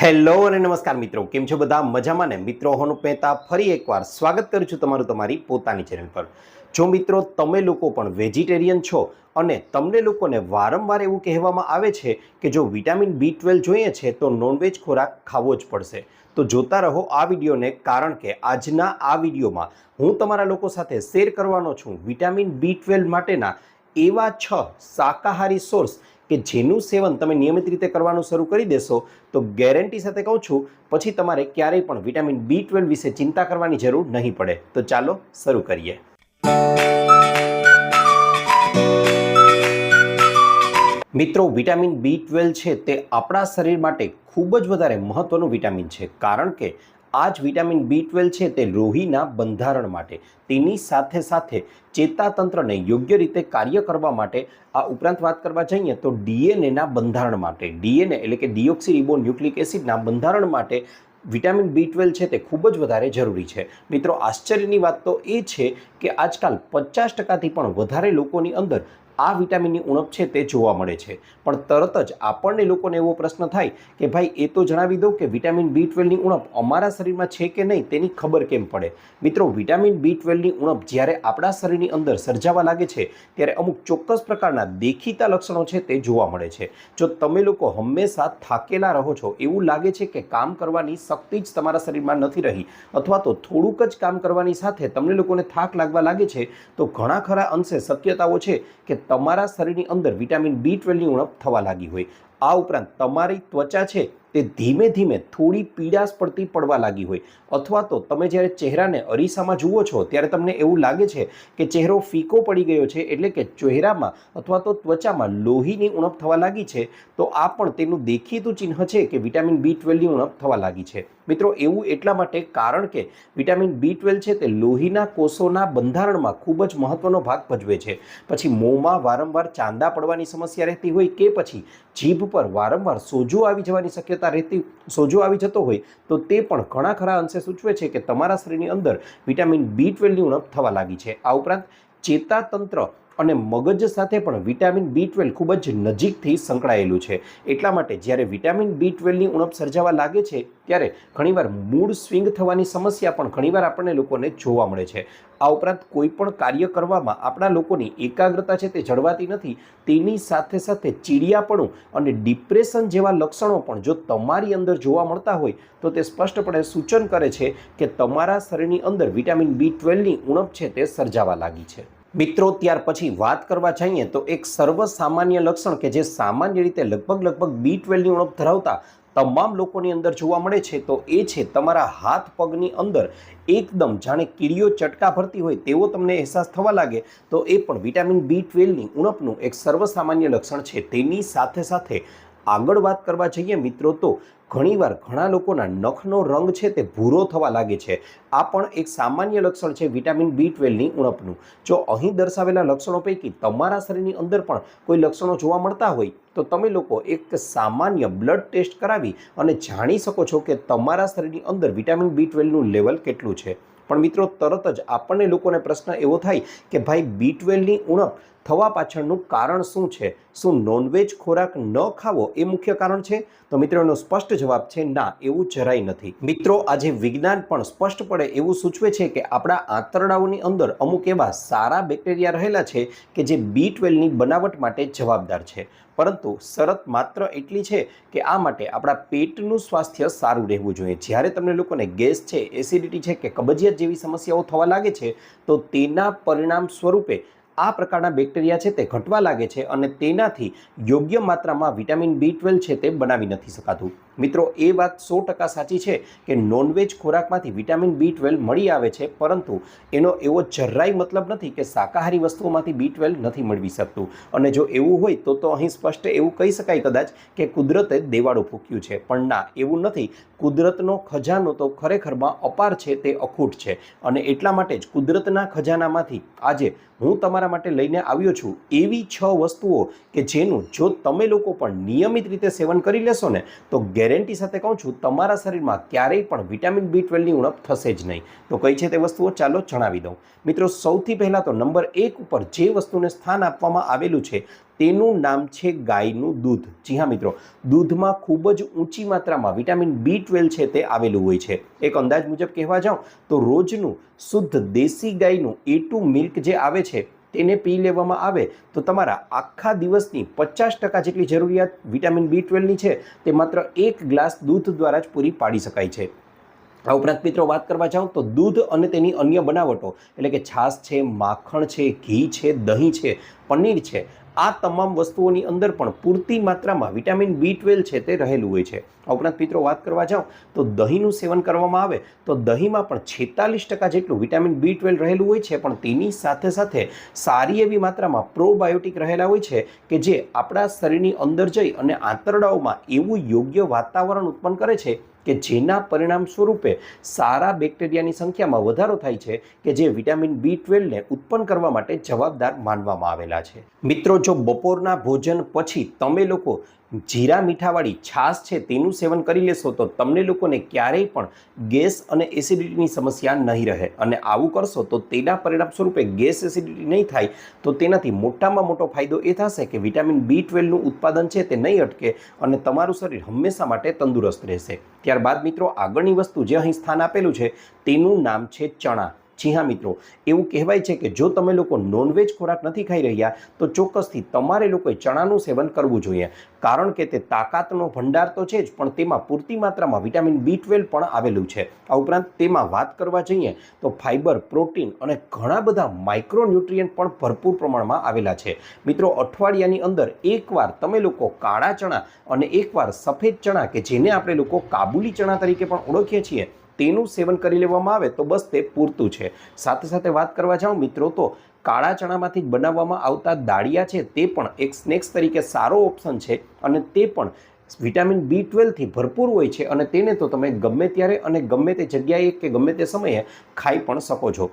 Hello અને નમસ્કાર મિત્રો, કેમ છો બધા? મજામાં ને? મિત્રો હું મહેતા ફરી એકવાર સ્વાગત કરું છું તમારું તમારી પોતાની ચેનલ પર. જો મિત્રો તમે લોકો પણ વેજીટેરિયન છો અને તમને લોકોને વારંવાર એવું કહેવામાં આવે છે કે જો વિટામિન B12 જોઈએ છે તો નોનવેજ ખોરાક ખાવો જ પડશે, તો જોતા રહો આ વિડીયોને, કારણ કે આજના આ વિડીયોમાં હું તમારા લોકો સાથે શેર કરવાનો છું વિટામિન B12 માટેના એવા 6 શાકાહારી સોર્સ કે જેનું સેવન તમે નિયમિત રીતે કરવાનું શરૂ કરી દેશો તો ગેરંટી સાથે કહું છું પછી તમારે ક્યારેય પણ વિટામિન B12 વિશે ચિંતા કરવાની જરૂર નહીં પડે. તો ચાલો શરૂ કરીએ. મિત્રો, વિટામિન B12 છે તે આપણા શરીર માટે ખૂબ જ વધારે મહત્વનું વિટામિન છે, કારણ કે આ જ વિટામિન B12 છે તે લોહીના બંધારણ માટે, તેની સાથે સાથે ચેતાતંત્રને યોગ્ય રીતે કાર્ય કરવા માટે, આ ઉપરાંત વાત કરવા જઈએ તો DNAના બંધારણ માટે, DNA એટલે કે ડિઓક્સીરિબોન્યુક્લિક એસિડના બંધારણ માટે વિટામિન B12 છે તે ખૂબ જ વધારે જરૂરી છે. મિત્રો, આશ્ચર્યની વાત તો એ છે કે આજકાલ 50%થી પણ વધારે લોકોની અંદર આ વિટામિનની ઉણપ છે તે જોવા મળે છે. પણ તરત જ આપણને લોકોને એવો પ્રશ્ન થાય કે ભાઈ એ તો જણાવી દો કે વિટામિન B12ની ઉણપ અમારા શરીરમાં છે કે નહીં, તેની ખબર કેમ પડે? મિત્રો, વિટામિન B12ની ઉણપ જ્યારે આપણા શરીરની અંદર સર્જાવા લાગે છે ત્યારે અમુક ચોક્કસ પ્રકારના દેખીતા લક્ષણો છે તે જોવા મળે છે. જો તમે લોકો હંમેશા થાકેલા રહો છો, એવું લાગે છે કે કામ કરવાની શક્તિ જ તમારા શરીરમાં નથી રહી, અથવા તો થોડુંક જ કામ કરવાની સાથે તમને લોકોને થાક લાગવા લાગે છે, તો ઘણા ખરા અંશે શક્યતાઓ છે કે તમારા શરીરની અંદર વિટામિન B12ની ઉણપ થવા લાગી હોય. આ ઉપરાંત તમારી ત્વચા છે તે ધીમે ધીમે થોડી પીળાશ પડતી પડવા લાગી હોય, અથવા તો તમે જ્યારે ચહેરાને અરીસામાં જુઓ છો ત્યારે તમને એવું લાગે છે કે ચહેરો ફીકો પડી ગયો છે, એટલે કે ચહેરામાં અથવા તો ત્વચામાં લોહીની ઉણપ થવા લાગી છે, તો આ પણ તેનું દેખીતું ચિહ્ન છે કે વિટામિન B12ની ઉણપ થવા લાગી છે. મિત્રો, એવું એટલા માટે કારણ કે વિટામિન B12 છે તે લોહીના કોષોના બંધારણમાં ખૂબ જ મહત્વનો ભાગ ભજવે છે. પછી મોંમાં વારંવાર ચાંદા પડવાની સમસ્યા રહેતી હોય કે પછી જીભ પર વારંવાર સોજો આવી જવાની શક્યતા સોજો આવી જતો હોય, તો તે પણ ઘણા ખરા અંશે સૂચવે છે કે તમારા શરીરની અંદર વિટામિન B12ની ઉણપ થવા લાગી છે. આ ઉપરાંત ચેતાતંત્ર અને મગજ સાથે પણ વિટામિન B12 ખૂબ જ નજીકથી સંકળાયેલું છે. એટલા માટે જ્યારે વિટામિન B12ની ઉણપ સર્જાવા લાગે છે ત્યારે ઘણીવાર મૂડ સ્વિંગ થવાની સમસ્યા પણ ઘણીવાર આપણને લોકોને જોવા મળે છે. આ ઉપરાંત કોઈ પણ કાર્ય કરવામાં આપણા લોકોની એકાગ્રતા છે તે જળવાતી નથી, તેની સાથે સાથે ચીડિયાપણું અને ડિપ્રેશન જેવા લક્ષણો પણ જો તમારી અંદર જોવા મળતા હોય તો તે સ્પષ્ટપણે સૂચન કરે છે કે તમારા શરીરની અંદર વિટામિન B12ની ઉણપ છે તે સર્જાવા લાગી છે. મિત્રો, ત્યાર પછી વાત કરવા જઈએ તો એક સર્વસામાન્ય લક્ષણ કે જે સામાન્ય રીતે લગભગ B12ની ઉણપ ધરાવતા તમામ લોકોની અંદર જોવા મળે છે, તો એ છે તમારા હાથ પગની અંદર એકદમ જાણે કીડીઓ ચટકા ભરતી હોય તેવો તમને અહેસાસ થવા લાગે, તો એ પણ વિટામિન B12ની ઉણપનું એક સર્વસામાન્ય લક્ષણ છે. તેની સાથે સાથે આગળ વાત કરવા જઈએ મિત્રો તો ઘણીવાર ઘણા લોકોના નખનો રંગ છે તે ભૂરો થવા લાગે છે. આ પણ એક સામાન્ય લક્ષણ છે વિટામિન B12ની ઉણપનું. જો અહીં દર્શાવેલા લક્ષણો પૈકી તમારા શરીરની અંદર પણ કોઈ લક્ષણો જોવા મળતા હોય તો તમે લોકો એક સામાન્ય બ્લડ ટેસ્ટ કરાવી અને જાણી શકો છો કે તમારા શરીરની અંદર વિટામિન B12નું લેવલ કેટલું છે. પણ મિત્રો, તરત જ આપણને લોકોને પ્રશ્ન એવો થાય કે ભાઈ B12ની ઉણપ થવા પાછળનું કારણ શું છે? શું નોનવેજ ખોરાક ન ખાવો એ મુખ્ય કારણ છે? તો મિત્રો, એનો સ્પષ્ટ જવાબ છે ના, એવું જરાય નથી. મિત્રો, આજે વિજ્ઞાન પણ સ્પષ્ટપણે એવું સૂચવે છે કે આપણા આંતરડાઓની અંદર અમુક એવા સારા બેક્ટેરિયા રહેલા છે કે જે B12ની બનાવટ માટે જવાબદાર છે. પરંતુ શરત માત્ર એટલી છે કે આ માટે આપણા પેટનું સ્વાસ્થ્ય સારું રહેવું જોઈએ. જ્યારે તમને લોકોને ગેસ છે, એસિડિટી છે કે કબજિયાત જેવી સમસ્યાઓ થવા લાગે છે તો તેના પરિણામ સ્વરૂપે આ પ્રકારના બેક્ટેરિયા છે તે ઘટવા લાગે છે અને તેનાથી યોગ્ય માત્રામાં વિટામિન B12 છે તે બનાવી નથી શકાતું. મિત્રો, એ વાત 100% સાચી છે કે નોનવેજ ખોરાકમાંથી વિટામિન B12 મળી આવે છે, પરંતુ એનો એવો જરાય મતલબ નથી કે શાકાહારી વસ્તુઓમાંથી B12 નથી મળવી શકતું. અને જો એવું હોય તો અહીં સ્પષ્ટ એવું કહી શકાય કદાચ કે કુદરતે દેવાળું ફૂક્યું છે. પણ ના, એવું નથી. કુદરતનો ખજાનો તો ખરેખરમાં અપાર છે, તે અખૂટ છે. અને એટલા માટે જ કુદરતના ખજાનામાંથી આજે હું તમારા માટે લઈને આવ્યો છું એવી 6 વસ્તુઓ કે જેનું જો તમે લોકો પણ નિયમિત રીતે સેવન કરી લેશો ને તો ગેરંટી સાથે કહું છું તમારા શરીરમાં ક્યારેય પણ વિટામિન B12ની ઉણપ થશે જ નહીં. તો કઈ છે તે વસ્તુઓ? ચાલો જણાવી દઉં. મિત્રો, સૌથી પહેલાં તો નંબર 1 ઉપર જે વસ્તુને સ્થાન આપવામાં આવેલું છે તેનું નામ છે ગાયનું દૂધ. જી હા મિત્રો, દૂધમાં ખૂબ જ ઊંચી માત્રામાં વિટામિન B12 છે તે આવેલું હોય છે. એક અંદાજ મુજબ કહેવા જાઉં તો રોજનું શુદ્ધ દેશી ગાયનું A2 મિલ્ક જે આવે છે તેને પી લેવામાં આવે તો તમારા આખા દિવસની 50% જેટલી જરૂરિયાત વિટામિન B12ની છે તે માત્ર 1 ગ્લાસ દૂધ દ્વારા જ પૂરી પાડી શકાય છે. આ ઉપરાંત મિત્રો વાત કરવા જાઉં તો દૂધ અને તેની અન્ય બનાવટો એટલે કે છાશ છે, માખણ છે, ઘી છે, દહીં છે, પનીર છે, આ તમામ વસ્તુઓની અંદર પણ પૂરતી માત્રામાં વિટામિન B12 છે તે રહેલું હોય છે. આ ઉપરાંત મિત્રો વાત કરવા જાઉં તો દહીંનું સેવન કરવામાં આવે તો દહીંમાં પણ 46% જેટલું વિટામિન B12 રહેલું હોય છે, પણ તેની સાથે સાથે સારી એવી માત્રામાં પ્રોબાયોટિક રહેલા હોય છે કે જે આપણા શરીરની અંદર જઈ અને આંતરડાઓમાં એવું યોગ્ય વાતાવરણ ઉત્પન્ન કરે છે કે જેના પરિણામ સ્વરૂપે સારા બેક્ટેરિયાની સંખ્યામાં વધારો થાય છે કે જે વિટામિન B12ને ઉત્પન્ન કરવા માટે જવાબદાર માનવામાં આવેલા છે. મિત્રો, જો બપોરના ભોજન પછી તમે લોકો જીરા મીઠાવાળી છાશ છે તેનું સેવન કરી લેશો તો તમને લોકોને ક્યારેય પણ ગેસ અને એસિડિટીની સમસ્યા નહીં રહે, અને આવું કરશો તો તેના પરિણામ સ્વરૂપે ગેસ એસિડિટી નહીં થાય તો તેનાથી મોટામાં મોટો ફાયદો એ થશે કે વિટામિન B12નું ઉત્પાદન છે તે નહીં અટકે અને તમારું શરીર હંમેશા માટે તંદુરસ્ત રહેશે. ત્યારબાદ મિત્રો આગળની વસ્તુ જે અહીં સ્થાન આપેલું છે તેનું નામ છે ચણા. જી હા મિત્રો, એવું કહેવાય છે કે જો તમે લોકો નોનવેજ ખોરાક નથી ખાઈ રહ્યા તો ચોક્કસથી તમારે લોકોએ ચણાનું સેવન કરવું જોઈએ, કારણ કે તે તાકાતનો ભંડાર તો છે જ, પણ તેમાં પૂરતી માત્રામાં વિટામિન B12 પણ આવેલું છે. આ ઉપરાંત તેમાં વાત કરવા જઈએ તો ફાઇબર, પ્રોટીન અને ઘણા બધા માઇક્રોન્યુટ્રિયન્ટ પણ ભરપૂર પ્રમાણમાં આવેલા છે. મિત્રો, અઠવાડિયાની અંદર એકવાર તમે લોકો કાળા ચણા અને એકવાર સફેદ ચણા કે જેને આપણે લોકો કાબુલી ચણા તરીકે પણ ઓળખીએ છીએ તેનું સેવન કરી લેવામાં આવે તો બસ તે પૂરતું છે. સાથે સાથે વાત કરવા જાઉં મિત્રો તો કાળા ચણામાંથી જ બનાવવામાં આવતા દાળિયા છે તે પણ એક સ્નેક્સ તરીકે સારો ઓપ્શન છે અને તે પણ વિટામિન B12થી ભરપૂર હોય છે અને તેને તો તમે ગમે ત્યારે અને ગમે તે જગ્યાએ કે ગમે તે સમયે ખાઈ પણ શકો છો.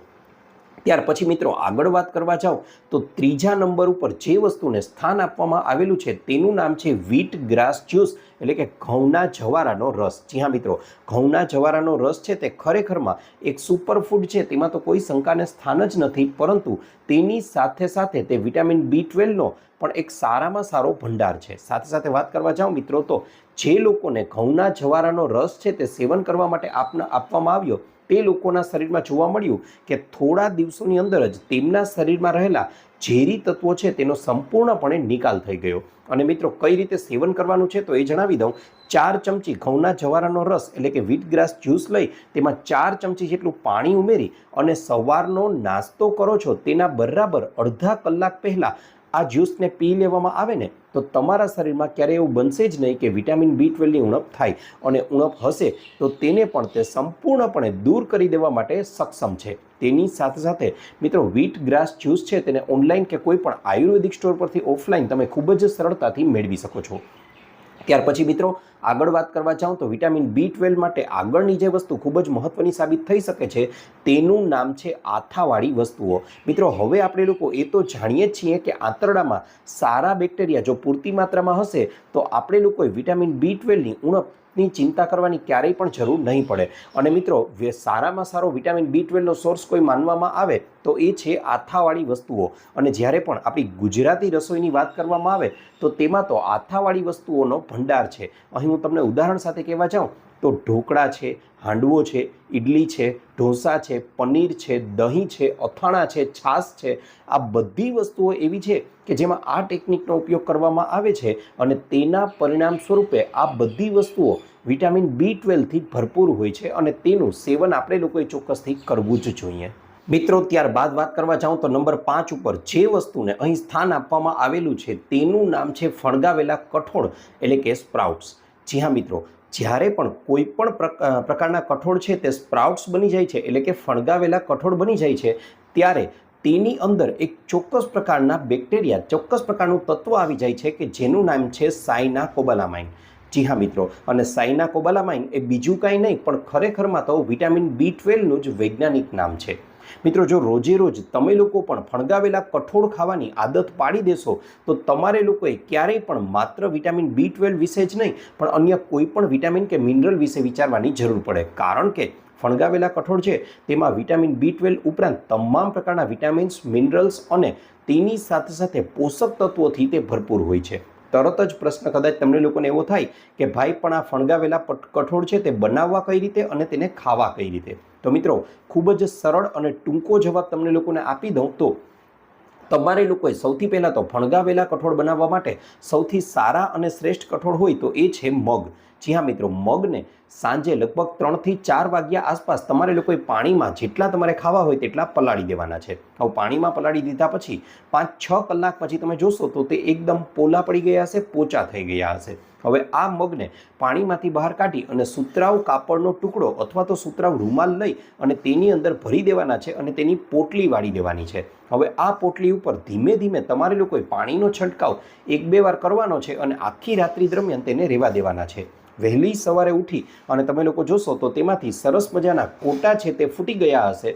ત્યાર પછી મિત્રો આગળ વાત કરવા જાઉં તો ત્રીજા નંબર ઉપર જે વસ્તુને સ્થાન આપવામાં આવેલું છે તેનું નામ છે વ્હીટ ગ્રાસ જ્યુસ એટલે કે ઘઉંના જવારાનો રસ. જી હા મિત્રો, ઘઉંના જવારાનો રસ છે તે ખરેખરમાં એક સુપરફૂડ છે, તેમાં તો કોઈ શંકાને સ્થાન જ નથી, પરંતુ તેની સાથે સાથે તે વિટામિન B12નો પણ એક સારામાં સારો ભંડાર છે. સાથે સાથે વાત કરવા જાઉં મિત્રો તો જે લોકોને ઘઉંના જવારાનો રસ છે તે સેવન કરવા માટે આપવામાં આવ્યો તે લોકોના શરીરમાં જોવા મળ્યું કે થોડા દિવસોની અંદર જ તેમના શરીરમાં રહેલા ઝેરી તત્વો છે તેનો સંપૂર્ણપણે નિકાલ થઈ ગયો. અને મિત્રો કઈ રીતે સેવન કરવાનું છે તો એ જણાવી દઉં. 4 ચમચી ઘઉંના જવારાનો રસ એટલે કે વ્હીટ ગ્રાસ જ્યુસ લઈ તેમાં 4 ચમચી જેટલું પાણી ઉમેરી અને સવારનો નાસ્તો કરો છો તેના બરાબર અડધા કલાક પહેલાં આ જ્યુસને પી લેવામાં આવે ને તો તમારા શરીરમાં ક્યારેય એવું બનશે જ નહીં કે વિટામિન B12ની ઉણપ થાય, અને ઉણપ હશે તો તેને પણ તે સંપૂર્ણપણે દૂર કરી દેવા માટે સક્ષમ છે. તેની સાથે સાથે મિત્રો વ્હીટ ગ્રાસ જ્યુસ છે તેને ઓનલાઈન કે કોઈ પણ આયુર્વેદિક સ્ટોર પરથી ઓફલાઈન તમે ખૂબ જ સરળતાથી મેળવી શકો છો. ત્યાર પછી મિત્રો આગળ વાત કરવા જાઉં તો વિટામિન B12 માટે આગળની જે વસ્તુ ખૂબ જ મહત્વની સાબિત થઈ શકે છે તેનું નામ છે આથાવાળી વસ્તુઓ. મિત્રો હવે આપણે લોકો એ તો જાણીએ જ છીએ કે આંતરડામાં સારા બેક્ટેરિયા જો પૂરતી માત્રામાં હશે તો આપણે લોકોએ વિટામિન B12ની ઉણપની ચિંતા કરવાની ક્યારેય પણ જરૂર નહીં પડે. અને મિત્રો સારામાં સારો વિટામિન B12નો સોર્સ કોઈ માનવામાં આવે તો એ છે આથાવાળી વસ્તુઓ. અને જ્યારે પણ આપણી ગુજરાતી રસોઈની વાત કરવામાં આવે તો તેમાં તો આથાવાળી વસ્તુઓનો ભંડાર છે. અહીં હું તમને ઉદાહરણ સાથે કહેવા જાઉં તો ઢોકળા છે, હાંડવો છે, ઇડલી છે, ઢોસા છે, પનીર છે, દહીં છે, અથાણા છે, છાશ છે, આ બધી વસ્તુઓ એવી છે કે જેમાં આ ટેકનિકનો ઉપયોગ કરવામાં આવે છે અને તેના પરિણામ સ્વરૂપે આ બધી વસ્તુઓ વિટામિન B12થી ભરપૂર હોય છે અને તેનું સેવન આપણે લોકોએ ચોક્કસથી કરવું જ જોઈએ. મિત્રો ત્યારબાદ વાત કરવા જાઉં તો નંબર 5 ઉપર જે વસ્તુને અહીં સ્થાન આપવામાં આવેલું છે તેનું નામ છે ફણગાવેલા કઠોળ એટલે કે સ્પ્રાઉટ્સ. જી હા મિત્રો, જ્યારે પણ કોઈ પણ પ્રકારના કઠોળ છે તે સ્પ્રાઉટ્સ બની જાય છે એટલે કે ફણગાવેલા કઠોળ બની જાય છે ત્યારે તેની અંદર એક ચોક્કસ પ્રકારના બેક્ટેરિયા, ચોક્કસ પ્રકારનું તત્વ આવી જાય છે કે જેનું નામ છે સાયનાકોબાલામાઇન. જી હા મિત્રો, અને સાયનાકોબાલામાઇન એ બીજું કાંઈ નહીં પણ ખરેખરમાં તો વિટામિન B12નું જ વૈજ્ઞાનિક નામ છે. મિત્રો જો રોજે રોજ તમે લોકો પણ ફણગાવેલા કઠોળ ખાવાની આદત પાડી દેશો તો તમારે લોકોએ ક્યારેય પણ માત્ર વિટામિન B12 વિશે જ નહીં પણ અન્ય કોઈ પણ વિટામિન કે મિનરલ વિશે વિચારવાની જરૂર પડે, કારણ કે ફણગાવેલા કઠોળ છે તેમાં વિટામિન B12 ઉપરાંત તમામ પ્રકારના વિટામિન્સ, મિનરલ્સ અને તેની સાથે સાથે પોષક તત્વોથી તે ભરપૂર હોય છે. તરત જ પ્રશ્ન કદાચ તમને લોકોને એવો થાય કે ભાઈ પણ આ ફણગાવેલા કઠોળ છે તે બનાવવા કઈ રીતે અને તેને ખાવા કઈ રીતે? તો મિત્રો ખૂબ જ સરળ અને ટૂંકો જવાબ તમને લોકોને આપી દઉં તો તમારે લોકોએ સૌથી પહેલાં તો ફણગાવેલા કઠોળ બનાવવા માટે સૌથી સારા અને શ્રેષ્ઠ કઠોળ હોય તો એ છે મગ. જી હા મિત્રો, મગને સાંજે લગભગ 3 થી 4 વાગ્યા આસપાસ તમારે લોકોએ પાણીમાં જેટલા તમારે ખાવા હોય તેટલા પલાળી દેવાના છે. હવે પાણીમાં પલાળી દીધા પછી 5-6 કલાક પછી તમે જોશો તો તે એકદમ પોલા પડી ગયા હશે, પોચા થઈ ગયા હશે. હવે આ મગને પાણીમાંથી બહાર કાઢી અને સુતરાઉ કાપડનો ટુકડો અથવા તો સુતરાઉ રૂમાલ લઈ અને તેની અંદર ભરી દેવાના છે અને તેની પોટલી વાળી દેવાની છે. હવે આ પોટલી ઉપર ધીમે ધીમે તમારે લોકોએ પાણીનો છંટકાવ 1-2 વાર કરવાનો છે અને આખી રાત્રિ દરમિયાન તેને રહેવા દેવાના છે. વહેલી સવારે ઉઠી અને તમે લોકો જોશો તો તેમાંથી સરસ મજાના કોટા છે તે ફૂટી ગયા હશે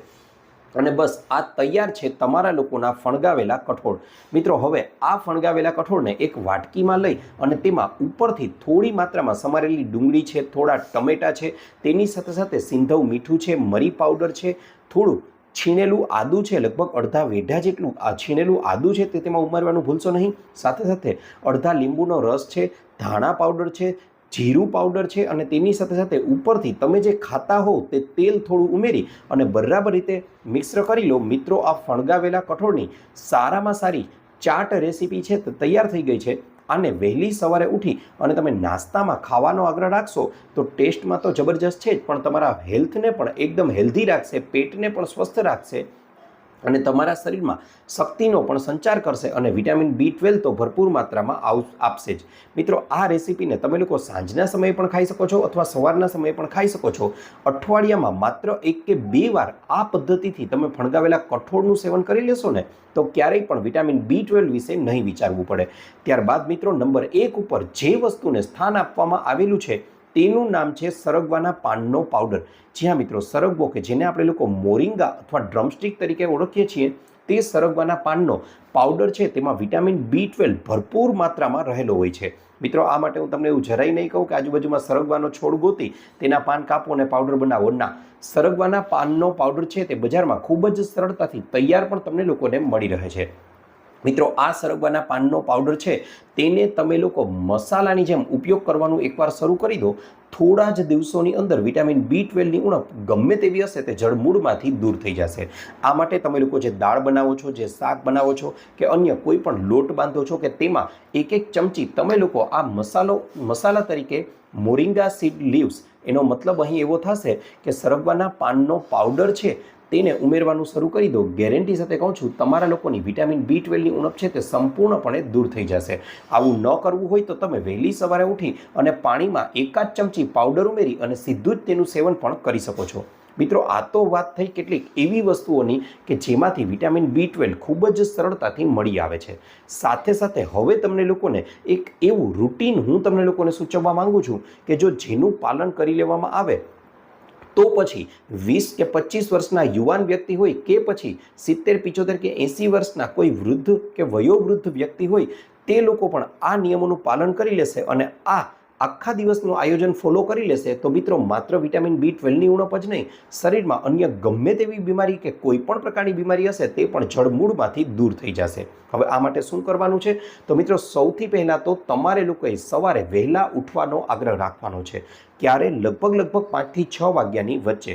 અને બસ આ તૈયાર છે તમારા લોકોના ફણગાવેલા કઠોળ. મિત્રો હવે આ ફણગાવેલા કઠોળને એક વાટકીમાં લઈ અને તેમાં ઉપરથી થોડી માત્રામાં સમારેલી ડુંગળી છે, થોડા ટમેટાં છે, તેની સાથે સાથે સિંધવ મીઠું છે, મરી પાવડર છે, થોડું છીણેલું આદું છે, લગભગ અડધા વેઢા જેટલું આ છીણેલું આદું છે તે તેમાં ઉમેરવાનું ભૂલશો નહીં. સાથે સાથે અડધા લીંબુનો રસ છે, ધાણા પાવડર છે, જીરું પાવડર છે અને તેની સાથે સાથે ઉપરથી તમે જે ખાતા હો તે તેલ થોડું ઉમેરી અને બરાબર રીતે મિક્સર કરી લો. મિત્રો આ ફણગાવેલા કઠોળની સારામાં સારી ચાટ રેસીપી છે તે તૈયાર થઈ ગઈ છે. આને વહેલી સવારે ઉઠી અને તમે નાસ્તામાં ખાવાનો આગ્રહ રાખશો તો ટેસ્ટમાં તો જબરજસ્ત છે જ, પણ તમારા હેલ્થને પણ એકદમ હેલ્ધી રાખશે, પેટને પણ સ્વસ્થ રાખશે અને તમારા શરીરમાં શક્તિનો પણ સંચાર કરશે અને વિટામિન B12 તો ભરપૂર માત્રામાં આપશે જ. મિત્રો આ રેસીપીને તમે લોકો સાંજના સમયે પણ ખાઈ શકો છો અથવા સવારના સમયે પણ ખાઈ શકો છો. અઠવાડિયામાં માત્ર 1 કે 2 વાર આ પદ્ધતિથી તમે ફણગાવેલા કઠોળનું સેવન કરી લેશો ને તો ક્યારેય પણ વિટામિન B12 વિશે નહીં વિચારવું પડે. ત્યારબાદ મિત્રો નંબર 1 ઉપર જે વસ્તુને સ્થાન આપવામાં આવેલું છે તેનું નામ છે સરગવાના પાનનો પાવડર. જી હા મિત્રો, સરગવો કે જેને આપણે લોકો મોરિંગા અથવા ડ્રમસ્ટિક તરીકે ઓળખીએ છીએ તે સરગવાના પાનનો પાવડર છે તેમાં વિટામિન B12 ભરપૂર માત્રામાં રહેલો હોય છે. મિત્રો આ માટે હું તમને એવું જરાય નહીં કહું કે આજુબાજુમાં સરગવાનો છોડ ગોતી તેના પાન કાપો અને પાવડર બનાવો. ના, સરગવાના પાનનો પાવડર છે તે બજારમાં ખૂબ જ સરળતાથી તૈયાર પણ તમને લોકોને મળી રહે છે. મિત્રો આ સરગવાના પાનનો પાવડર છે તેને તમે લોકો મસાલાની જેમ ઉપયોગ કરવાનું એકવાર શરૂ કરી દો, થોડા જ દિવસોની અંદર વિટામિન B12ની ઉણપ ગમે તેવી હશે તે જળમૂળમાંથી દૂર થઈ જશે. આ માટે તમે લોકો જે દાળ બનાવો છો, જે શાક બનાવો છો કે અન્ય કોઈ પણ લોટ બાંધો છો કે તેમાં 1-1 ચમચી તમે લોકો આ મસાલા તરીકે મોરિંગા સીડ લીવ્સ, એનો મતલબ અહીં એવો થશે કે સરગવાના પાનનો પાવડર છે તેને ઉમેરવાનું શરૂ કરી દો. ગેરંટી સાથે કહું છું તમારા લોકોની વિટામિન B12ની ઉણપ છે તે સંપૂર્ણપણે દૂર થઈ જશે. આવું ન કરવું હોય તો તમે વહેલી સવારે ઉઠી અને પાણીમાં 1 ચમચી પાવડર ઉમેરી અને સીધું જ તેનું સેવન પણ કરી શકો છો. મિત્રો આ તો વાત થઈ કેટલીક એવી વસ્તુઓની કે જેમાંથી વિટામિન B12 ખૂબ જ સરળતાથી મળી આવે છે. સાથે સાથે હવે તમને લોકોને એક એવું રૂટીન હું તમને લોકોને સૂચવવા માંગુ છું કે જો જેનું પાલન કરી લેવામાં આવે તો પછી 20 કે 25 વર્ષના યુવાન વ્યક્તિ હોય કે પછી 70, 75 કે 80 વર્ષના કોઈ વૃદ્ધ કે વયોવૃદ્ધ વ્યક્તિ હોય તે લોકો પણ આ નિયમોનું પાલન કરી લેશે અને આ આખા દિવસનું આયોજન ફોલો કરી લેશે તો મિત્રો માત્ર વિટામિન B12ની ઉણપ જ નહીં, શરીરમાં અન્ય ગમે તેવી બીમારી કે કોઈ પણ પ્રકારની બીમારી હશે તે પણ જળમૂળમાંથી દૂર થઈ જશે. હવે આ માટે શું કરવાનું છે તો મિત્રો સૌથી પહેલાં તો તમારે લોકોએ સવારે વહેલા ઉઠવાનો આગ્રહ રાખવાનો છે. ક્યારે? લગભગ 5 થી 6 વાગ્યાની વચ્ચે.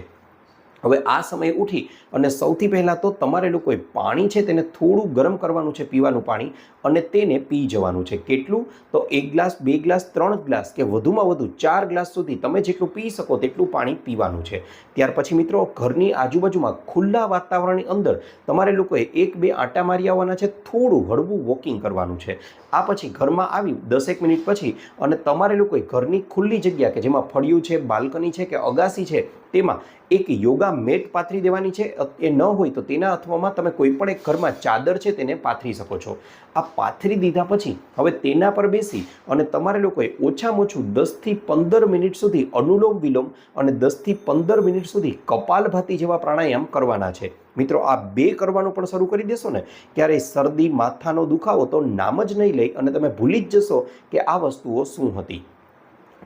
હવે આ સમયે ઉઠી અને સૌથી પહેલાં તો તમારે લોકોએ પાણી છે તેને થોડું ગરમ કરવાનું છે, પીવાનું પાણી, અને તેને પી જવાનું છે. કેટલું? તો 1 ગ્લાસ, 2 ગ્લાસ, 3 ગ્લાસ કે વધુમાં વધુ 4 ગ્લાસ સુધી તમે જેટલું પી શકો તેટલું પાણી પીવાનું છે. ત્યાર પછી મિત્રો ઘરની આજુબાજુમાં ખુલ્લા વાતાવરણની અંદર તમારે લોકોએ 1-2 આંટા મારી આવવાના છે, થોડું હળવું વોકિંગ કરવાનું છે. આ પછી ઘરમાં આવી 10-1 મિનિટ પછી અને તમારે લોકોએ ઘરની ખુલ્લી જગ્યા કે જેમાં ફળિયું છે, બાલ્કની છે કે અગાસી છે તેમાં એક યોગા મેટ પાથરી દેવાની છે. એ ન હોય તો તેના અથવામાં તમે કોઈ પણ એક ઘરમાં ચાદર છે તેને પાથરી શકો છો. આ પાથરી દીધા પછી હવે તેના પર બેસી અને તમારે લોકોએ ઓછામાં ઓછું 10 થી 15 મિનિટ સુધી અનુલોમ વિલોમ અને 10 થી 15 મિનિટ સુધી કપાલભાતિ જેવા પ્રાણાયામ કરવાના છે. મિત્રો આ 2 કરવાનું પણ શરૂ કરી દેશો ને ક્યારેય શરદી, માથાનો દુખાવો તો નામ જ નહીં લઈ અને તમે ભૂલી જ જશો કે આ વસ્તુઓ શું હતી.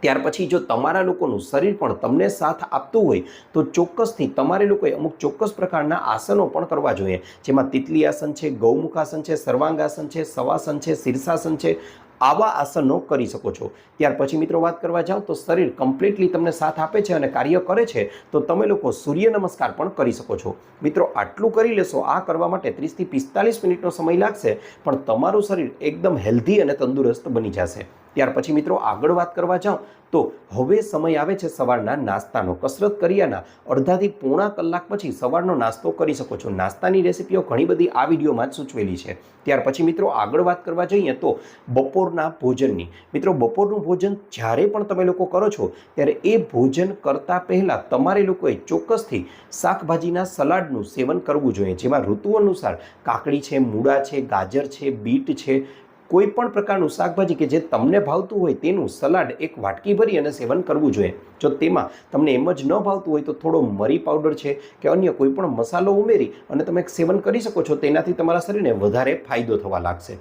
ત્યાર પછી જો તમારા લોકોનું શરીર પણ તમને સાથ આપતું હોય તો ચોક્કસથી તમારે લોકોએ અમુક ચોક્કસ પ્રકારના આસનો પણ કરવા જોઈએ, જેમાં તિતલી આસન છે, ગૌમુખાસન છે, સર્વાંગાસન છે, સવાસન છે, શીર્ષાસન છે. આવા આસનો કરી શકો છો. ત્યાર પછી મિત્રો વાત કરવા જાઓ તો શરીર કમ્પ્લીટલી તમને સાથ આપે છે અને કાર્ય કરે છે તો તમે લોકો સૂર્ય નમસ્કાર પણ કરી શકો છો. મિત્રો આટલું કરી લેશો, આ કરવા માટે 30 થી 45 મિનિટનો સમય લાગશે, પણ તમારું શરીર એકદમ હેલ્ધી અને તંદુરસ્ત બની જશે. ત્યાર પછી મિત્રો આગળ વાત કરવા જાઉં તો હવે સમય આવે છે સવારના નાસ્તાનો. કસરત કર્યાના અડધાથી પોણા કલાક પછી સવારનો નાસ્તો કરી શકો છો. નાસ્તાની રેસીપીઓ ઘણી બધી આ વિડીયોમાં જ સૂચવેલી છે. ત્યાર પછી મિત્રો આગળ વાત કરવા જઈએ તો બપોરના ભોજનની. મિત્રો બપોરનું ભોજન જ્યારે પણ તમે લોકો કરો છો ત્યારે એ ભોજન કરતાં પહેલાં તમારે લોકોએ ચોક્કસથી શાકભાજીના સલાડનું સેવન કરવું જોઈએ, જેમાં ઋતુ અનુસાર કાકડી છે, મૂળા છે, ગાજર છે, બીટ છે, કોઈ પણ પ્રકારનું શાકભાજી કે જે તમને ભાવતું હોય તેનું સલાડ એક વાટકી ભરી અને સેવન કરવું જોઈએ. જો તેમાં તમને એમ જ ન ભાવતું હોય તો થોડો મરી પાવડર છે કે અન્ય કોઈ પણ મસાલો ઉમેરી અને તમે સેવન કરી શકો છો. તેનાથી તમારા શરીરને વધારે ફાયદો થવા લાગશે.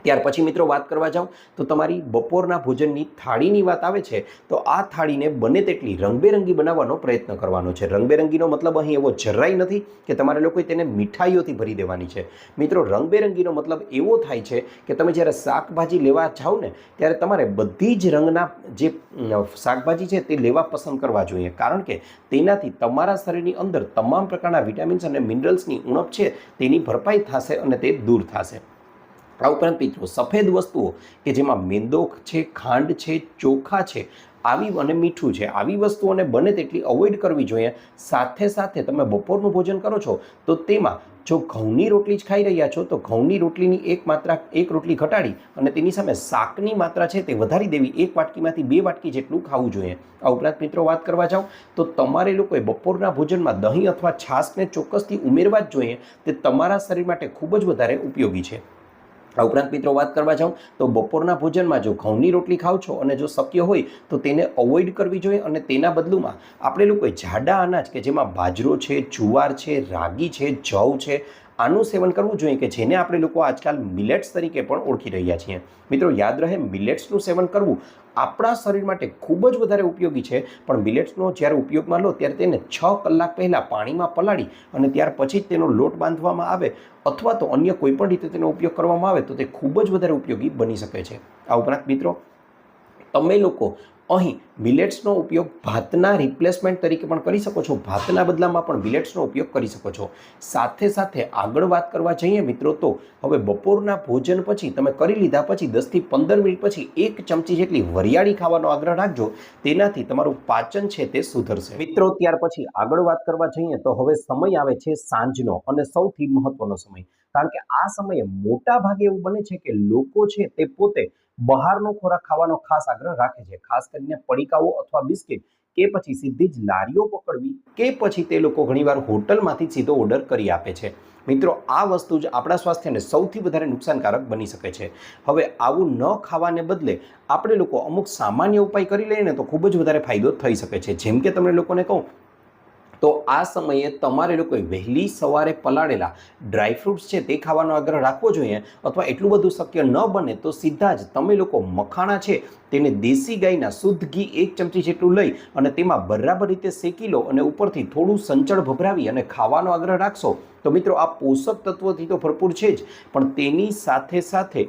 ત્યાર પછી મિત્રો વાત કરવા જાઉં તો તમારી બપોરના ભોજનની થાળીની વાત આવે છે તો આ થાળીને બને તેટલી રંગબેરંગી બનાવવાનો પ્રયત્ન કરવાનો છે. રંગબેરંગીનો મતલબ અહીં એવો જરાય નથી કે તમારે લોકોએ તેને મીઠાઈઓથી ભરી દેવાની છે. મિત્રો રંગબેરંગીનો મતલબ એવો થાય છે કે તમે જ્યારે શાકભાજી લેવા જાઓ ને ત્યારે તમારે બધી જ રંગના જે શાકભાજી છે તે લેવા પસંદ કરવા જોઈએ, કારણ કે તેનાથી તમારા શરીરની અંદર તમામ પ્રકારના વિટામિન્સ અને મિનરલ્સની ઉણપ છે તેની ભરપાઈ થશે અને તે દૂર થશે. આ ઉપરાંત મિત્રો સફેદ વસ્તુઓ કે જેમાં મેંદો છે, ખાંડ છે, ચોખા છે, આવી અને મીઠું છે, આવી વસ્તુઓને બને તેટલી અવોઇડ કરવી જોઈએ. સાથે સાથે તમે બપોરનું ભોજન કરો છો તો તેમાં જો ઘઉંની રોટલી જ ખાઈ રહ્યા છો તો ઘઉંની રોટલીની એક રોટલી ઘટાડી અને તેની સામે શાકની માત્રા છે તે વધારી દેવી. 1 વાટકીમાંથી 2 વાટકી જેટલું ખાવું જોઈએ. આ ઉપરાંત મિત્રો વાત કરવા જાઓ તો તમારે લોકોએ બપોરના ભોજનમાં દહીં અથવા છાશને ચોક્કસથી ઉમેરવા જ જોઈએ. તે તમારા શરીર માટે ખૂબ જ વધારે ઉપયોગી છે. આ ઉપરાંત મિત્રો વાત કરવા જાઉં તો બપોરના ભોજનમાં જો ઘઉંની રોટલી ખાવ છો અને જો શક્ય હોય તો તેને અવોઇડ કરવી જોઈએ અને તેના બદલુમાં આપણે લોકોએ જાડા અનાજ કે જેમાં બાજરો છે, જુવાર છે, રાગી છે, જવ છે, આનું સેવન કરવું જોઈએ કે જેને આપણે લોકો આજકાલ મિલેટ્સ તરીકે પણ ઓળખી રહ્યા છીએ. મિત્રો યાદ રહે, મિલેટ્સનું સેવન કરવું આપણા શરીર માટે ખૂબ જ વધારે ઉપયોગી છે, પણ મિલેટ્સનો જ્યારે ઉપયોગમાં લો ત્યારે તેને 6 કલાક પહેલાં પાણીમાં પલાળી અને ત્યાર પછી જ તેનો લોટ બાંધવામાં આવે અથવા તો અન્ય કોઈ પણ રીતે તેનો ઉપયોગ કરવામાં આવે તો તે ખૂબ જ વધારે ઉપયોગી બની શકે છે. આ ઉપરાંત મિત્રો તમે લોકો અહીં મિલેટ્સનો ઉપયોગ ભાતના રિપ્લેસમેન્ટ તરીકે પણ કરી શકો છો. ભાતના બદલામાં પણ મિલેટ્સનો ઉપયોગ કરી શકો છો. સાથે સાથે આગળ વાત કરવા જઈએ મિત્રો તો હવે બપોરના ભોજન પછી તમે કરી લીધા પછી 10 થી 15 મિનિટ પછી 1 ચમચી જેટલી વરિયાળી ખાવાનો આગ્રહ રાખજો. તેનાથી તમારું પાચન છે તે સુધરશે. મિત્રો ત્યાર પછી આગળ વાત કરવા જઈએ તો હવે સમય આવે છે સાંજનો અને સૌથી મહત્વનો સમય, કારણ કે આ સમયે મોટા ભાગે એવું બને છે કે લોકો છે તે પોતે બહારનો ખોરાક ખાવાનો ખાસ આગ્રહ રાખે છે, ખાસ કરીને પડીકાઓ અથવા બિસ્કિટ કે પછી સીધી જ લારીઓ પકડવી કે પછી તે લોકો ઘણીવાર હોટલમાંથી સીધો ઓર્ડર કરી આપે છે. મિત્રો આ વસ્તુ જ આપણા સ્વાસ્થ્યને સૌથી વધારે નુકસાનકારક બની શકે છે. હવે આવું ન ખાવાને બદલે આપણે લોકો અમુક સામાન્ય ઉપાય કરી લઈએ ને તો ખૂબ જ વધારે ફાયદો થઈ શકે છે. જેમ કે તમને લોકોને કહું તો આ સમયે તમારે લોકોએ વહેલી સવારે પલાળેલા ડ્રાયફ્રૂટ્સ છે તે ખાવાનો આગ્રહ રાખવો જોઈએ, અથવા એટલું બધું શક્ય ન બને તો સીધા જ તમે લોકો મખાણા છે તેને દેશી ગાયના શુદ્ધ ઘી 1 ચમચી જેટલું લઈ અને તેમાં બરાબર રીતે શેકી લો અને ઉપરથી થોડું સંચળ ભભરાવી અને ખાવાનો આગ્રહ રાખશો તો મિત્રો આ પોષક તત્વોથી તો ભરપૂર છે જ, પણ તેની સાથે સાથે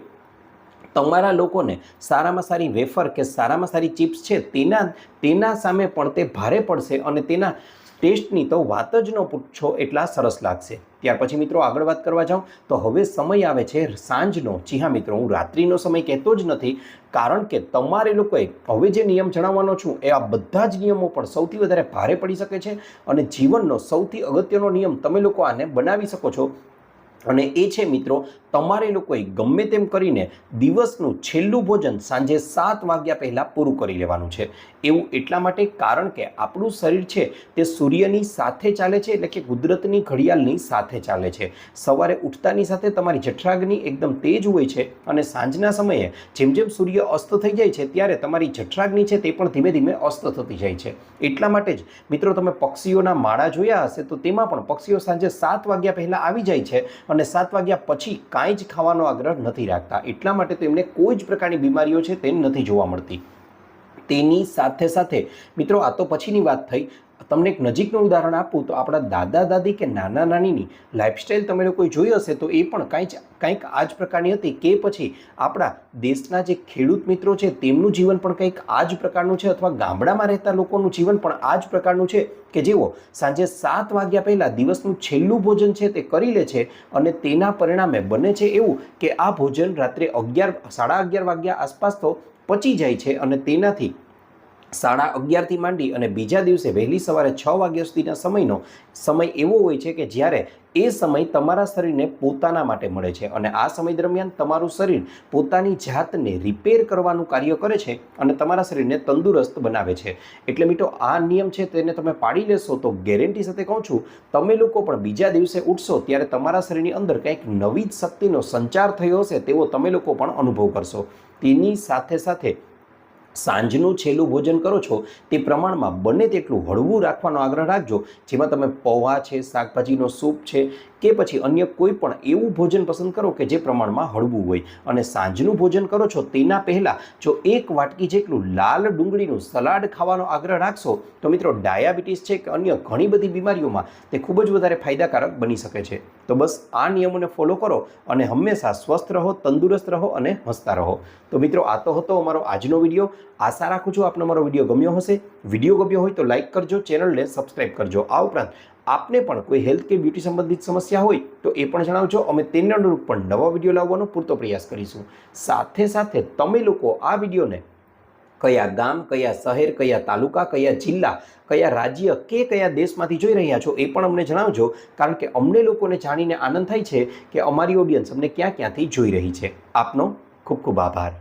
તમારા લોકોને સારામાં સારી વેફર કે સારામાં સારી ચિપ્સ છે તેના સામે પણ તે ભારે પડશે અને તેના ટેસ્ટની તો વાત જ ન પૂછો એટલા સરસ લાગશે. ત્યાર પછી મિત્રો આગળ વાત કરવા જાઉં તો હવે સમય આવે છે સાંજનો. જી હા મિત્રો, હું રાત્રિનો સમય કહેતો જ નથી, કારણ કે તમારે લોકોએ હવે જે નિયમ જણાવવાનો છું એ આ બધા જ નિયમો પણ સૌથી વધારે ભારે પડી શકે છે અને જીવનનો સૌથી અગત્યનો નિયમ તમે લોકો આને બનાવી શકો છો. અને એ છે મિત્રો, તમારે લોકોએ ગમે તેમ કરીને દિવસનું છેલ્લું ભોજન સાંજે 7 વાગ્યા પહેલાં પૂરું કરી લેવાનું છે. એવું એટલા માટે કારણ કે આપણું શરીર છે તે સૂર્યની સાથે ચાલે છે, એટલે કે કુદરતની ઘડિયાળની સાથે ચાલે છે. સવારે ઉઠતાની સાથે તમારી જઠરાગ્નિ એકદમ તેજ હોય છે અને સાંજના સમયે જેમ જેમ સૂર્ય અસ્ત થઈ જાય છે ત્યારે તમારી જઠરાગ્નિ છે તે પણ ધીમે ધીમે અસ્ત થતી જાય છે. એટલા માટે જ મિત્રો તમે પક્ષીઓના માળા જોયા હશે તો તેમાં પણ પક્ષીઓ સાંજે 7 વાગ્યા પહેલાં આવી જાય છે અને 7 વાગ્યા પછી કાંઈ જ ખાવાનો આગ્રહ નથી રાખતા. એટલા માટે તેમને કોઈ જ પ્રકારની બીમારીઓ છે તે નથી જોવા મળતી. તેની સાથે સાથે મિત્રો આ તો પછીની વાત થઈ. તમને એક નજીકનું ઉદાહરણ આપું તો આપણા દાદા દાદી કે નાના નાનીની લાઈફસ્ટાઈલ તમે લોકોએ જોઈ હશે તો એ પણ કંઈક આ જ પ્રકારની હતી કે પછી આપણા દેશના જે ખેડૂત મિત્રો છે તેમનું જીવન પણ કંઈક આ જ પ્રકારનું છે, અથવા ગામડામાં રહેતા લોકોનું જીવન પણ આ જ પ્રકારનું છે કે જેઓ સાંજે 7 વાગ્યા પહેલાં દિવસનું છેલ્લું ભોજન છે તે કરી લે છે અને તેના પરિણામે બને છે એવું કે આ ભોજન રાત્રે 11:30 વાગ્યા આસપાસ તો પચી જાય છે અને તેનાથી 11:30થી માંડી અને બીજા દિવસે વહેલી સવારે 6 વાગ્યા સુધીના સમય એવો હોય છે કે જ્યારે એ સમય તમારા શરીરને પોતાના માટે મળે છે અને આ સમય દરમિયાન તમારું શરીર પોતાની જાતને રિપેર કરવાનું કાર્ય કરે છે અને તમારા શરીરને તંદુરસ્ત બનાવે છે. એટલે મિત્રો આ નિયમ છે તેને તમે પાડી લેશો તો ગેરંટી સાથે કહું છું તમે લોકો પણ બીજા દિવસે ઉઠશો ત્યારે તમારા શરીરની અંદર કંઈક નવી જ શક્તિનો સંચાર થયો હશે તેવો તમે લોકો પણ અનુભવ કરશો. તેની સાથે સાથે સાંજનું છેલ્લું ભોજન કરો છો તે પ્રમાણમાં બને તેટલું હળવું રાખવાનો આગ્રહ રાખજો, જેમાં તમે પૌવા છે, શાકભાજીનો સૂપ છે કે પછી અન્ય કોઈ પણ એવું ભોજન પસંદ કરો કે જે પ્રમાણમાં હળવું હોય. અને સાંજનું ભોજન કરો છો તેના પહેલાં જો 1 વાટકી જેટલું લાલ ડુંગળીનું સલાડ ખાવાનો આગ્રહ રાખશો તો મિત્રો ડાયાબિટીસ છે કે અન્ય ઘણી બધી બીમારીઓમાં તે ખૂબ જ વધારે ફાયદાકારક બની શકે છે. તો બસ આ નિયમોને ફોલો કરો અને હંમેશા સ્વસ્થ રહો, તંદુરસ્ત રહો અને હસતા રહો. તો મિત્રો આ તો હતો અમારો આજનો વિડીયો. આશા રાખું છું આપને અમારો વિડીયો ગમ્યો હશે. વિડીયો ગમ્યો હોય તો લાઇક કરજો, ચેનલને સબસ્ક્રાઈબ કરજો. આ ઉપરાંત આપને પણ કોઈ હેલ્થ કે બ્યુટી સંબંધિત સમસ્યા હોય તો એ પણ જણાવજો. અમે તેને અનુરૂપ પણ નવા વિડીયો લાવવાનો પૂરતો પ્રયાસ કરીશું. સાથે સાથે તમે લોકો આ વિડીયોને કયા ગામ, કયા શહેર, કયા તાલુકા, કયા જિલ્લા, કયા રાજ્ય કે કયા દેશમાંથી જોઈ રહ્યા છો એ પણ અમને જણાવજો, કારણ કે અમને લોકોને જાણીને આનંદ થાય છે કે અમારી ઓડિયન્સ અમને ક્યાં ક્યાંથી જોઈ રહી છે. આપનો ખૂબ ખૂબ આભાર.